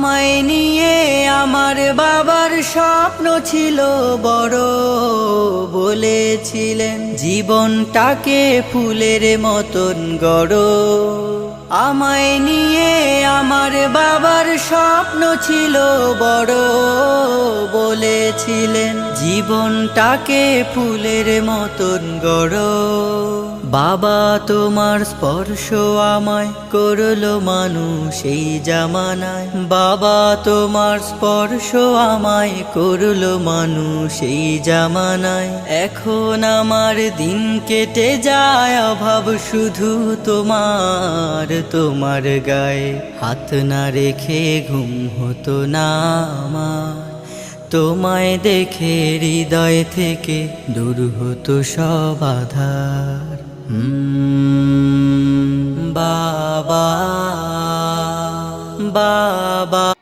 আমায় নিয়ে আমার বাবার স্বপ্ন ছিল বড়, বলেছিলেন জীবনটাকে ফুলের মতন গড়। আমায় নিয়ে আমার বাবার স্বপ্ন ছিল বড়, বলেছিলেন জীবনটাকে ফুলের মতন গড়। বাবা তোমার স্পর্শ আমায় করলো মানুষ এই জামানায়, বাবা তোমার স্পর্শ আমায় করলো মানুষ এই জামানায়। এখন আমার দিন কেটে যায় অভাব শুধু তোমার, তোমার গায়ে হাত না রেখে ঘুম হতো না আমার। তোমায় দেখে হৃদয় থেকে দূর হতো সব আধার। বাবা বাবা